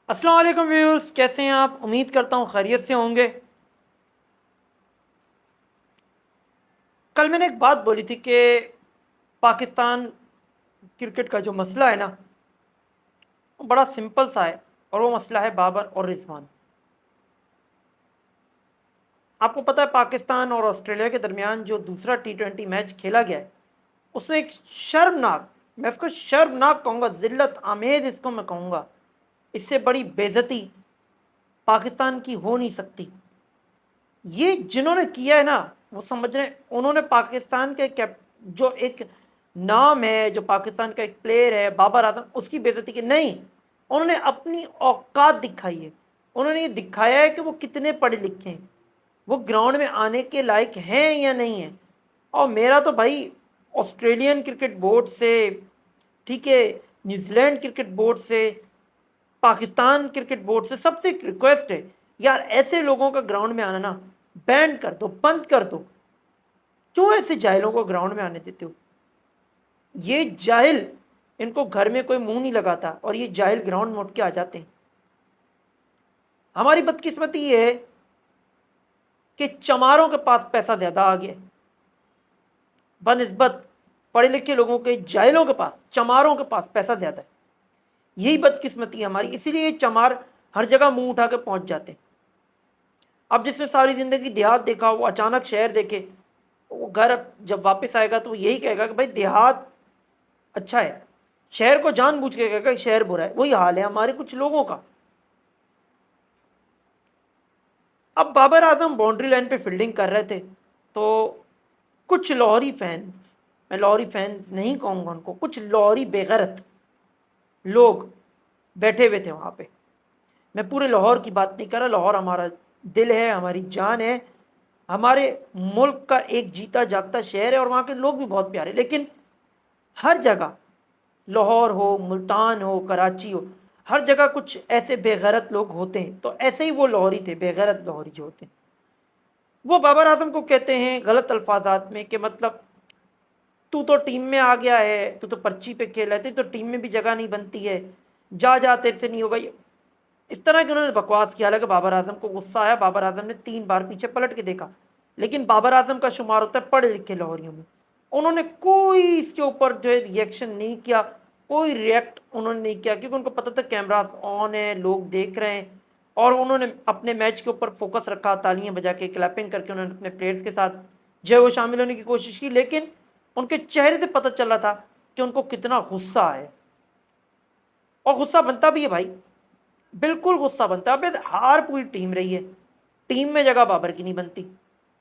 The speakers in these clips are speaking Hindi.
अस्सलाम वालेकुम व्यूअर्स, कैसे हैं आप? उम्मीद करता हूँ खैरियत से होंगे। कल मैंने एक बात बोली थी कि पाकिस्तान क्रिकेट का जो मसला है ना, वो बड़ा सिंपल सा है और वो मसला है बाबर और रिजवान। आपको पता है पाकिस्तान और ऑस्ट्रेलिया के दरमियान जो दूसरा टी20 मैच खेला गया है, उसमें एक शर्मनाक, मैं इसको शर्मनाक कहूँगा, जिल्लत आमेज इसको मैं कहूँगा, इससे बड़ी बेइज्जती पाकिस्तान की हो नहीं सकती। ये जिन्होंने किया है ना, वो समझ रहे हैं उन्होंने पाकिस्तान के कैप जो एक नाम है, जो पाकिस्तान का एक प्लेयर है बाबर आजम, उसकी बेइज्जती की नहीं। उन्होंने अपनी औकात दिखाई है। उन्होंने ये दिखाया है कि वो कितने पढ़े लिखे हैं, वो ग्राउंड में आने के लायक हैं या नहीं है। और मेरा तो भाई ऑस्ट्रेलियन क्रिकेट बोर्ड से, ठीक है, न्यूजीलैंड क्रिकेट बोर्ड से, पाकिस्तान क्रिकेट बोर्ड से सबसे एक रिक्वेस्ट है, यार ऐसे लोगों का ग्राउंड में आना ना बैन कर दो, बंद कर दो। क्यों ऐसे जाहिलों को ग्राउंड में आने देते हो? ये जाहिल, इनको घर में कोई मुंह नहीं लगाता और ये जाहिल ग्राउंड में उठ के आ जाते हैं। हमारी बदकिस्मती ये है कि चमारों के पास पैसा ज्यादा आ गया, बनिस्बत पढ़े लिखे लोगों के, जाहिलों के पास, चमारों के पास पैसा ज्यादा है। यही बदकिस्मती है हमारी, इसीलिए ये चमार हर जगह मुंह उठा के पहुंच जाते हैं। अब जिसने सारी जिंदगी देहात देखा, वो अचानक शहर देखे, वो घर जब वापस आएगा तो वो यही कहेगा कि भाई देहात अच्छा है। शहर को जानबूझ के कहेगा कि शहर बुरा है। वही हाल है हमारे कुछ लोगों का। अब बाबर आजम बाउंड्री लाइन पे फील्डिंग कर रहे थे तो कुछ लाहौरी फैंस, मैं लाहौरी फैंस नहीं कहूँगा उनको, कुछ लाहौरी बेगैरत लोग बैठे हुए थे वहाँ पे। मैं पूरे लाहौर की बात नहीं कर रहा, लाहौर हमारा दिल है, हमारी जान है, हमारे मुल्क का एक जीता जागता शहर है और वहाँ के लोग भी बहुत प्यारे। लेकिन हर जगह, लाहौर हो, मुल्तान हो, कराची हो, हर जगह कुछ ऐसे बेगैरत लोग होते हैं। तो ऐसे ही वो लाहौरी थे, बेगैरत लाहौरी जो होते हैं। वो बाबर आजम को कहते हैं गलत अल्फाजात में कि मतलब तू तो टीम में आ गया है, तू तो पर्ची पे खेल रहे थे, तो टीम में भी जगह नहीं बनती है, जा जा तेरे से नहीं होगा। इस तरह की उन्होंने बकवास किया। हालांकि बाबर आजम को गुस्सा आया, बाबर आजम ने 3 बार पीछे पलट के देखा। लेकिन बाबर आजम का शुमार होता है पढ़े लिखे लाहौरियों में। उन्होंने कोई इसके ऊपर जो है रिएक्शन नहीं किया, कोई रिएक्ट उन्होंने नहीं किया, क्योंकि उनको पता था कैमरास ऑन है, लोग देख रहे हैं। और उन्होंने अपने मैच के ऊपर फोकस रखा, तालियां बजा के, क्लैपिंग करके उन्होंने अपने प्लेयर्स के साथ जो है वो शामिल होने की कोशिश की। लेकिन उनके चेहरे से पता चल रहा था कि उनको कितना गुस्सा है। और गुस्सा बनता भी है भाई, बिल्कुल गुस्सा बनता है। अबे हार पूरी टीम रही है, टीम में जगह बाबर की नहीं बनती।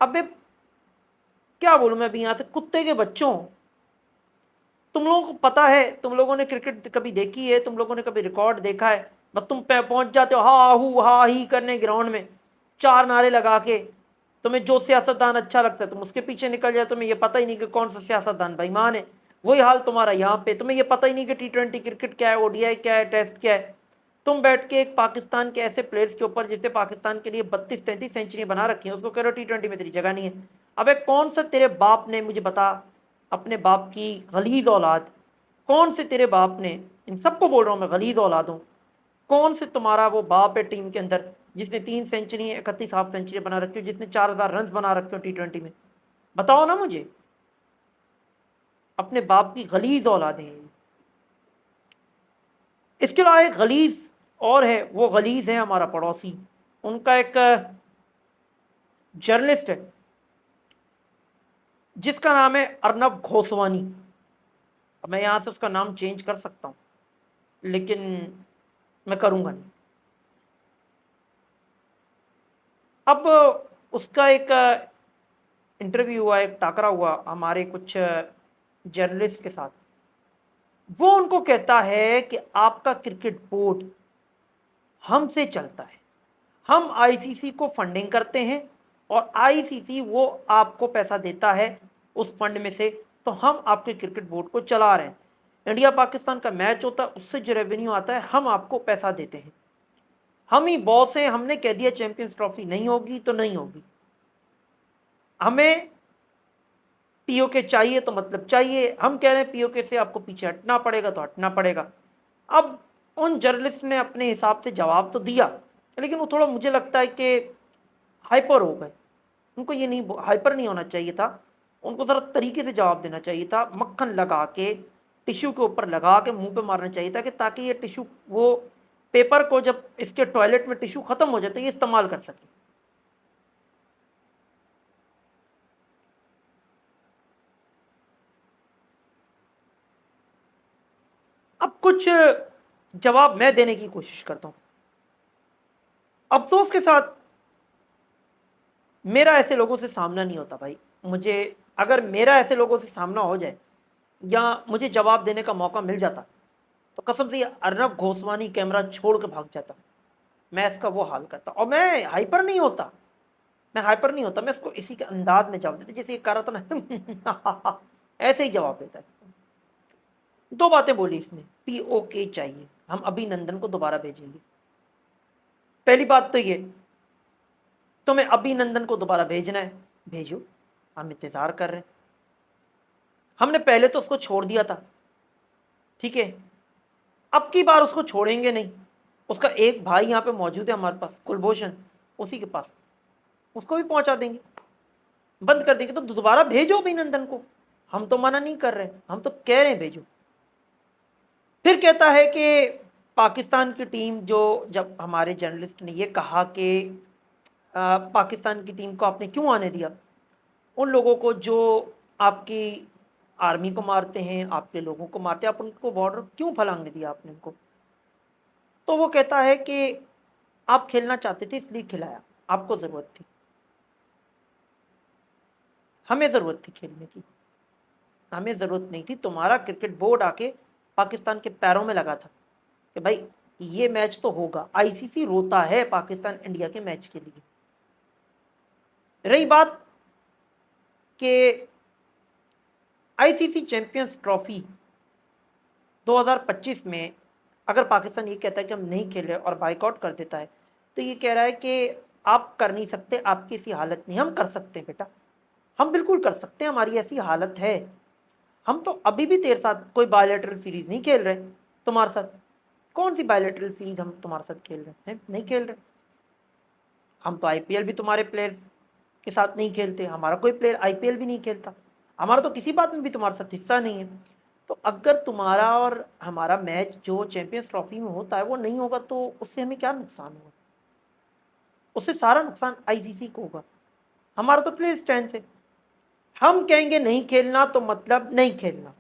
अबे क्या बोलूं मैं, अभी यहां से कुत्ते के बच्चों, तुम लोगों को पता है, तुम लोगों ने क्रिकेट कभी देखी है, तुम लोगों ने कभी रिकॉर्ड देखा है? बस तुम पे पहुंच जाते हो हा हू हा ही करने ग्राउंड में, 4 नारे लगा के। तुम्हें जो सियासतदान अच्छा लगता है तुम उसके पीछे निकल जाए, तुम्हें यह पता ही नहीं कि कौन सा सियासतदान बेईमान है। वही हाल तुम्हारा यहाँ पे, तुम्हें यह पता ही नहीं कि टी20 क्रिकेट क्या है, ओडीआई क्या है, टेस्ट क्या है। तुम बैठ के एक पाकिस्तान के ऐसे प्लेयर्स के ऊपर, जिससे पाकिस्तान के लिए 32-33 सेंचुरी बना रखी है, उसको कह रहे हो टी20 में तेरी जगह नहीं है। अबे कौन सा तेरे बाप ने, मुझे बता, अपने बाप की गलीज औलाद, कौन से तेरे बाप ने, इन सबको बोल रहा हूँ मैं, गलीज औलाद हूँ, कौन से तुम्हारा वो बाप है टीम के अंदर जिसने 3 सेंचुरी, 31 हाफ सेंचुरी बना रखी हो, जिसने 4,000 रन बना रखे हो टी20 में? बताओ ना मुझे। अपने बाप की गलीज औलादें हैं। इसके अलावा एक गलीज और है, वो गलीज है हमारा पड़ोसी। उनका एक जर्नलिस्ट है जिसका नाम है अर्नब घोसवानी। अब मैं यहाँ से उसका नाम चेंज कर सकता हूँ, लेकिन मैं करूँगा नहीं। अब उसका एक इंटरव्यू हुआ, एक टाकरा हुआ हमारे कुछ जर्नलिस्ट के साथ। वो उनको कहता है कि आपका क्रिकेट बोर्ड हमसे चलता है, हम आईसीसी को फंडिंग करते हैं और आईसीसी वो आपको पैसा देता है उस फंड में से, तो हम आपके क्रिकेट बोर्ड को चला रहे हैं। इंडिया पाकिस्तान का मैच होता है, उससे जो रेवेन्यू आता है हम आपको पैसा देते हैं। हम ही बॉस हैं, हमने कह दिया चैंपियंस ट्रॉफी नहीं होगी तो नहीं होगी। हमें पीओके चाहिए तो मतलब चाहिए, हम कह रहे हैं पीओके से आपको पीछे हटना पड़ेगा तो हटना पड़ेगा। अब उन जर्नलिस्ट ने अपने हिसाब से जवाब तो दिया, लेकिन वो थोड़ा मुझे लगता है कि हाइपर हो गए। उनको ये नहीं, हाइपर नहीं होना चाहिए था, उनको ज़रा तरीके से जवाब देना चाहिए था, मक्खन लगा के टिश्यू के ऊपर लगा के मुंह पे मारना चाहिए था, कि ताकि ये टिश्यू, वो पेपर को जब इसके टॉयलेट में टिश्यू खत्म हो जाए तो ये इस्तेमाल कर सके। अब कुछ जवाब मैं देने की कोशिश करता हूं। अफसोस के साथ मेरा ऐसे लोगों से सामना नहीं होता भाई। मुझे, अगर मेरा ऐसे लोगों से सामना हो जाए या मुझे जवाब देने का मौका मिल जाता, तो कसम से ये अर्नब गोस्वामी कैमरा छोड़ के भाग जाता। मैं इसका वो हाल करता, और मैं हाइपर नहीं होता, मैं हाइपर नहीं होता, मैं इसको इसी के अंदाज में जवाब देता जैसे ये कर रहा था ना ऐसे ही जवाब देता है। दो बातें बोली इसने, पीओके चाहिए, हम अभिनंदन को दोबारा भेजेंगे। पहली बात तो ये, तुम्हें अभिनंदन को दोबारा भेजना है, भेजो, हम इंतजार कर रहे हैं। हमने पहले तो उसको छोड़ दिया था, ठीक है, अब की बार उसको छोड़ेंगे नहीं। उसका एक भाई यहाँ पे मौजूद है हमारे पास, कुलभूषण, उसी के पास, उसको भी पहुंचा देंगे, बंद कर देंगे। तो दोबारा भेजो अभिनंदन को, हम तो मना नहीं कर रहे, हम तो कह रहे हैं भेजो। फिर कहता है कि पाकिस्तान की टीम, जो जब हमारे जर्नलिस्ट ने ये कहा कि पाकिस्तान की टीम को आपने क्यों आने दिया, उन लोगों को जो आपकी आर्मी को मारते हैं, आपके लोगों को मारते हैं, आप उनको बॉर्डर क्यों फलांगने दिया आपने उनको। तो वो कहता है कि आप खेलना चाहते थे इसलिए खिलाया, आपको ज़रूरत थी, हमें ज़रूरत थी खेलने की, हमें ज़रूरत नहीं थी। तुम्हारा क्रिकेट बोर्ड आके पाकिस्तान के पैरों में लगा था कि भाई ये मैच तो होगा, आईसीसी रोता है पाकिस्तान इंडिया के मैच के लिए। रही बात कि आईसीसी चैंपियंस ट्रॉफी 2025 में अगर पाकिस्तान ये कहता है कि हम नहीं खेल रहे और बाइकआउट कर देता है, तो ये कह रहा है कि आप कर नहीं सकते, आपकी ऐसी हालत नहीं। हम कर सकते हैं बेटा, हम बिल्कुल कर सकते हैं, हमारी ऐसी हालत है। हम तो अभी भी तेरे साथ कोई बायलैटरल सीरीज नहीं खेल रहे तुम्हारे साथ। कौन सी बायलैटरल सीरीज हम तुम्हारे साथ खेल रहे हैं? नहीं खेल रहे। हम तो आईपीएल भी तुम्हारे प्लेयर्स के साथ नहीं खेलते, हमारा कोई प्लेयर आईपीएल भी नहीं खेलता, हमारा तो किसी बात में भी तुम्हारे साथ हिस्सा नहीं है। तो अगर तुम्हारा और हमारा मैच जो चैंपियंस ट्रॉफी में होता है वो नहीं होगा, तो उससे हमें क्या नुकसान होगा? उससे सारा नुकसान आईसीसी को होगा, हमारा तो प्लेयर स्टैंड है। हम कहेंगे नहीं खेलना तो मतलब नहीं खेलना,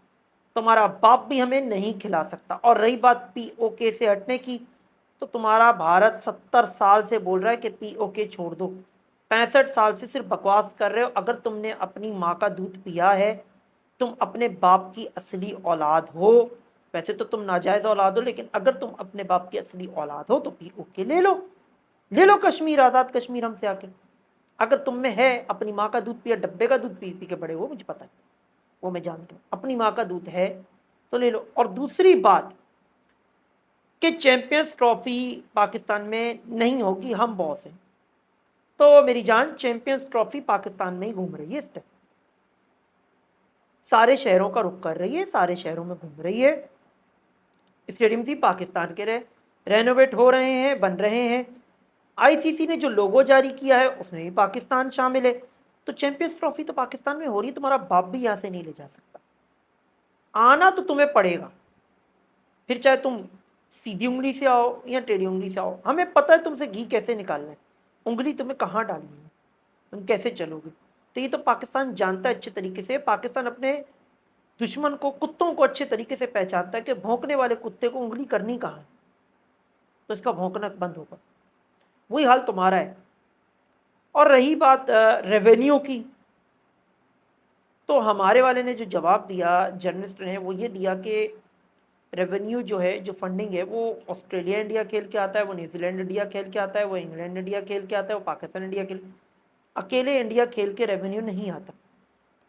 तुम्हारा बाप भी हमें नहीं खिला सकता। और रही बात पीओके से हटने की, तो तुम्हारा भारत 70 साल से बोल रहा है कि पीओके छोड़ दो, 65 साल से सिर्फ बकवास कर रहे हो। अगर तुमने अपनी माँ का दूध पिया है, तुम अपने बाप की असली औलाद हो। वैसे तो तुम नाजायज औलाद हो, लेकिन अगर तुम अपने बाप की असली औलाद हो तो पीओके ले लो, ले लो कश्मीर, आज़ाद कश्मीर हमसे आके। अगर तुम में है, अपनी माँ का दूध पिया, डब्बे का दूध पी पी के बड़े हो, मुझे पता है, वो मैं जानता हूँ, अपनी माँ का दूध है तो ले लो। और दूसरी बात कि चैंपियंस ट्रॉफी पाकिस्तान में नहीं होगी, हम बॉस हैं। तो मेरी जान, चैंपियंस ट्रॉफी पाकिस्तान में ही घूम रही है इस टाइम, सारे शहरों का रुख कर रही है, सारे शहरों में घूम रही है। स्टेडियम भी पाकिस्तान के रेनोवेट हो रहे हैं, बन रहे हैं। आईसीसी ने जो लोगो जारी किया है उसमें भी पाकिस्तान शामिल है। तो चैंपियंस ट्रॉफी तो पाकिस्तान में हो रही है, तुम्हारा बाप भी यहाँ से नहीं ले जा सकता। आना तो तुम्हें पड़ेगा, फिर चाहे तुम सीधी उंगली से आओ या टेढ़ी उंगली से आओ, हमें पता है तुमसे घी कैसे निकालना है, उंगली तुम्हें कहाँ डालनी है, तुम कैसे चलोगे। तो ये तो पाकिस्तान जानता है अच्छे तरीके से। पाकिस्तान अपने दुश्मन को, कुत्तों को अच्छे तरीके से पहचानता है कि भौंकने वाले कुत्ते को उंगली करनी कहाँ है, तो इसका भौंकना बंद होगा। वही हाल तुम्हारा है। और रही बात रेवेन्यू की, तो हमारे वाले ने जो जवाब दिया, जर्नलिस्ट ने, वो ये दिया कि रेवेन्यू जो है, जो फंडिंग है, वो ऑस्ट्रेलिया इंडिया खेल के आता है, वो न्यूजीलैंड इंडिया खेल के आता है, वो इंग्लैंड इंडिया खेल के आता है, वो पाकिस्तान इंडिया खेल, अकेले इंडिया खेल के रेवेन्यू नहीं आता।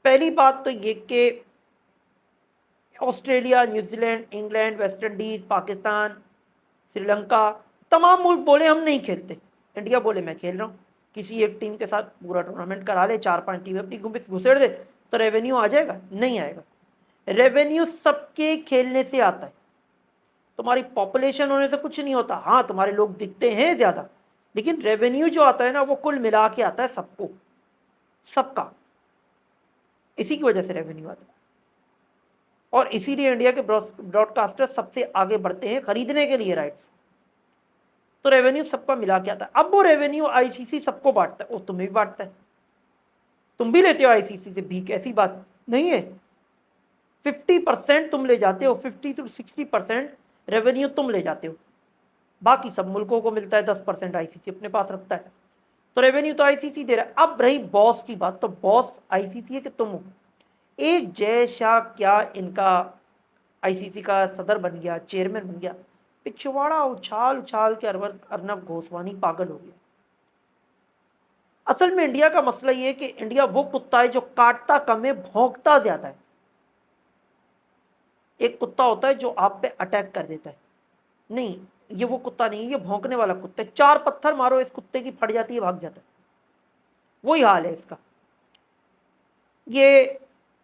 पहली बात तो ये कि Australia, New Zealand, England, West Indies, Pakistan, Sri Lanka, तमाम मुल्क बोले हम नहीं खेलते, इंडिया बोले मैं खेल रहा हूँ। किसी एक टीम के साथ पूरा टूर्नामेंट करा ले, 4-5 टीमें अपनी घुसेड़ दे, तो रेवेन्यू आ जाएगा? नहीं आएगा। रेवेन्यू सबके खेलने से आता है। तुम्हारी पॉपुलेशन होने से कुछ नहीं होता। हाँ, तुम्हारे लोग दिखते हैं ज़्यादा, लेकिन रेवेन्यू जो आता है ना वो कुल मिला के आता है सबको, सबका। इसी की वजह से रेवेन्यू आता है, और इसीलिए इंडिया के ब्रॉडकास्टर सबसे आगे बढ़ते हैं खरीदने के लिए राइट्स। तो रेवेन्यू सबका मिला के आता है। अब वो रेवेन्यू आईसीसी सबको बांटता है, वो तुम्हें भी बांटता है, तुम भी लेते हो आईसीसी से भीख, ऐसी बात नहीं है। 50% तुम ले जाते हो, 50 to 60% रेवेन्यू तुम ले जाते हो, बाकी सब मुल्कों को मिलता है, 10% आईसीसी अपने पास रखता है। तो रेवेन्यू तो आईसीसी दे रहा है। अब रही बॉस की बात, तो बॉस आईसीसी है कि तुम हो। एक जय शाह क्या इनका आईसीसी का सदर बन गया, चेयरमैन बन गया, पिछवाड़ा उछाल उछाल के अर्नब गोस्वामी पागल हो गया। असल में इंडिया का मसला ये है कि इंडिया वो कुत्ता है जो काटता कम है, भौंकता ज्यादा है। एक कुत्ता होता है जो आप पे अटैक कर देता है, नहीं ये वो कुत्ता नहीं है, ये भौंकने वाला कुत्ता है। 4 पत्थर मारो इस कुत्ते की, फट जाती है, भाग जाता है। वही हाल है इसका। ये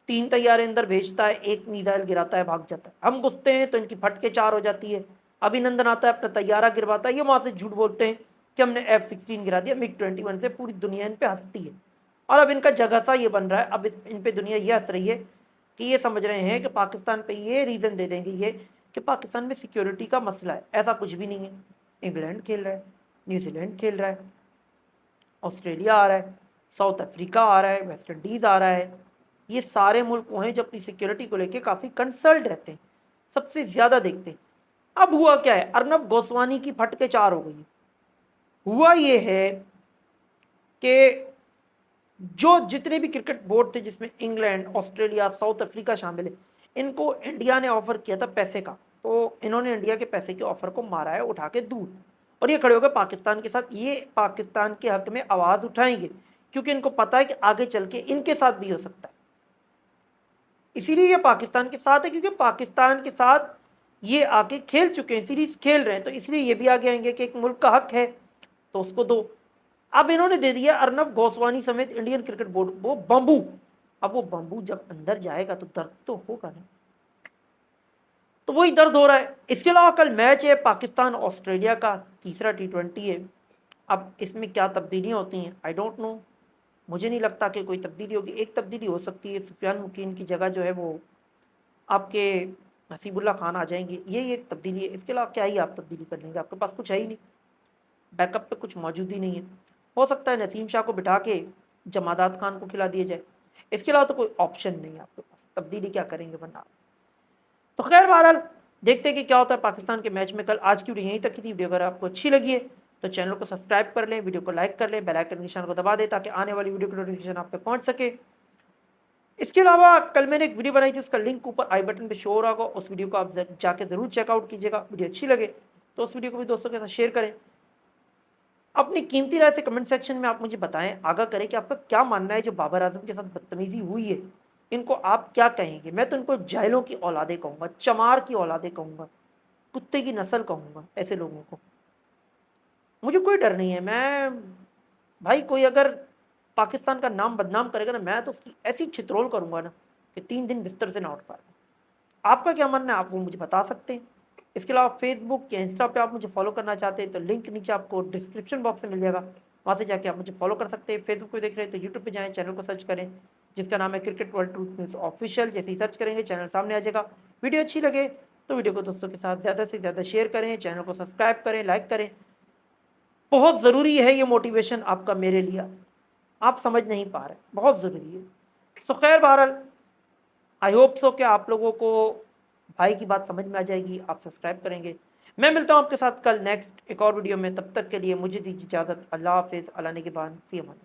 3 तैयारे अंदर भेजता है, एक मिसाइल गिराता है, भाग जाता है। हम घुसते हैं तो इनकी फट के 4 हो जाती है। अभिनंदन आता है, अपना तैयारा गिरवाता है, ये वहां से झूठ बोलते हैं कि हमने F-16 गिरा दिया, MiG-21 से। पूरी दुनिया इन पे हंसती है, और अब इनका जगह ये बन रहा है। अब इन पे दुनिया ये हंस रही है कि ये समझ रहे हैं कि पाकिस्तान पे ये रीज़न दे देंगे ये कि पाकिस्तान में सिक्योरिटी का मसला है। ऐसा कुछ भी नहीं है। इंग्लैंड खेल रहा है, न्यूजीलैंड खेल रहा है, ऑस्ट्रेलिया आ रहा है, साउथ अफ्रीका आ रहा है, वेस्ट इंडीज़ आ रहा है। ये सारे मुल्क वो हैं जो अपनी सिक्योरिटी को लेकर काफ़ी कंसर्न रहते हैं, सबसे ज़्यादा देखते हैं। अब हुआ क्या है, अर्नब गोस्वामी की फट के 4 हो गई। हुआ ये है कि जो जितने भी क्रिकेट बोर्ड थे, जिसमें इंग्लैंड, ऑस्ट्रेलिया, साउथ अफ्रीका शामिल है, इनको इंडिया ने ऑफर किया था पैसे का। तो इन्होंने इंडिया के पैसे के ऑफर को मारा है उठा के दूर, और ये खड़े हो गए पाकिस्तान के साथ। ये पाकिस्तान के हक में आवाज़ उठाएंगे, क्योंकि इनको पता है कि आगे चल के इनके साथ भी हो सकता है। इसीलिए ये पाकिस्तान के साथ है, क्योंकि पाकिस्तान के साथ ये आके खेल चुके हैं, सीरीज खेल रहे हैं, तो इसलिए ये भी आगे आएंगे कि एक मुल्क का हक है तो उसको दो। अब इन्होंने दे दिया अर्नब गोस्वामी समेत इंडियन क्रिकेट बोर्ड वो बम्बू। अब वो बम्बू जब अंदर जाएगा तो दर्द तो होगा ना, तो वही दर्द हो रहा है। इसके अलावा कल मैच है पाकिस्तान ऑस्ट्रेलिया का, तीसरा T20 है। अब इसमें क्या तब्दीलियाँ होती हैं आई डोंट नो, मुझे नहीं लगता कि कोई तब्दीली होगी। एक तब्दीली हो सकती है, सुफियान मुकीन की जगह जो है वो आपके हसीबुल्ला खान आ जाएंगे, यही एक तब्दीली है। इसके अलावा क्या ही आप तब्दीली कर लेंगे, आपके पास कुछ है ही नहीं, बैकअप पे कुछ मौजूद ही नहीं है। हो सकता है नसीम शाह को बिठा के जमादात खान को खिला दिया जाए, इसके अलावा तो कोई ऑप्शन नहीं है आपके पास। तब्दीली क्या करेंगे वरना। तो खैर बहरहाल देखते हैं कि क्या होता है पाकिस्तान के मैच में कल। आज की वीडियो यहीं तक की थी। वीडियो अगर आपको अच्छी लगी है तो चैनल को सब्सक्राइब कर लें, वीडियो को लाइक कर लें, बेल आइकन निशान को दबा दें ताकि आने वाली वीडियो की नोटिफिकेशन आप तक पहुंच सके। इसके अलावा कल मैंने एक वीडियो बनाई थी, उसका लिंक ऊपर आई बटन पे शो हो रहा होगा, उस वीडियो को आप जाके ज़रूर चेकआउट कीजिएगा। वीडियो अच्छी लगे तो उस वीडियो को भी दोस्तों के साथ शेयर करें। अपनी कीमती राय से कमेंट सेक्शन में आप मुझे बताएं, आगाह करें कि आपका क्या मानना है जो बाबर आजम के साथ बदतमीजी हुई है, इनको आप क्या कहेंगे। मैं तो इनको जाहिलों की औलादे कहूँगा, चमार की औलादे कहूँगा, कुत्ते की नस्ल कहूँगा ऐसे लोगों को। मुझे कोई डर नहीं है। मैं भाई कोई अगर पाकिस्तान का नाम बदनाम करेगा ना, मैं तो उसकी ऐसी छित्रोल करूँगा ना कि 3 दिन बिस्तर से ना उठ पाएगा। आपका क्या मानना है, आप वो मुझे बता सकते हैं। इसके अलावा फेसबुक या इंस्टा पे आप मुझे फॉलो करना चाहते हैं तो लिंक नीचे आपको डिस्क्रिप्शन बॉक्स में मिल जाएगा, वहाँ से जाके आप मुझे फॉलो कर सकते हैं। फेसबुक पे देख रहे हैं तो यूट्यूब पे जाएं, चैनल को सर्च करें जिसका नाम है cricket world truth news official. जैसे ही सर्च करेंगे चैनल सामने आ जाएगा। वीडियो अच्छी लगे तो वीडियो को दोस्तों के साथ ज़्यादा से ज़्यादा शेयर करें, चैनल को सब्सक्राइब करें, लाइक करें। बहुत ज़रूरी है ये मोटिवेशन आपका मेरे लिए, आप समझ नहीं पा रहे, बहुत ज़रूरी है। सो खैर बहरहाल आई होप सो कि आप लोगों को भाई की बात समझ में आ जाएगी, आप सब्सक्राइब करेंगे। मैं मिलता हूँ आपके साथ कल नेक्स्ट एक और वीडियो में, तब तक के लिए मुझे दीजिए इजाज़त। अल्लाह हाफिज़, अल्लाह निगहबान, फ़ी अमान।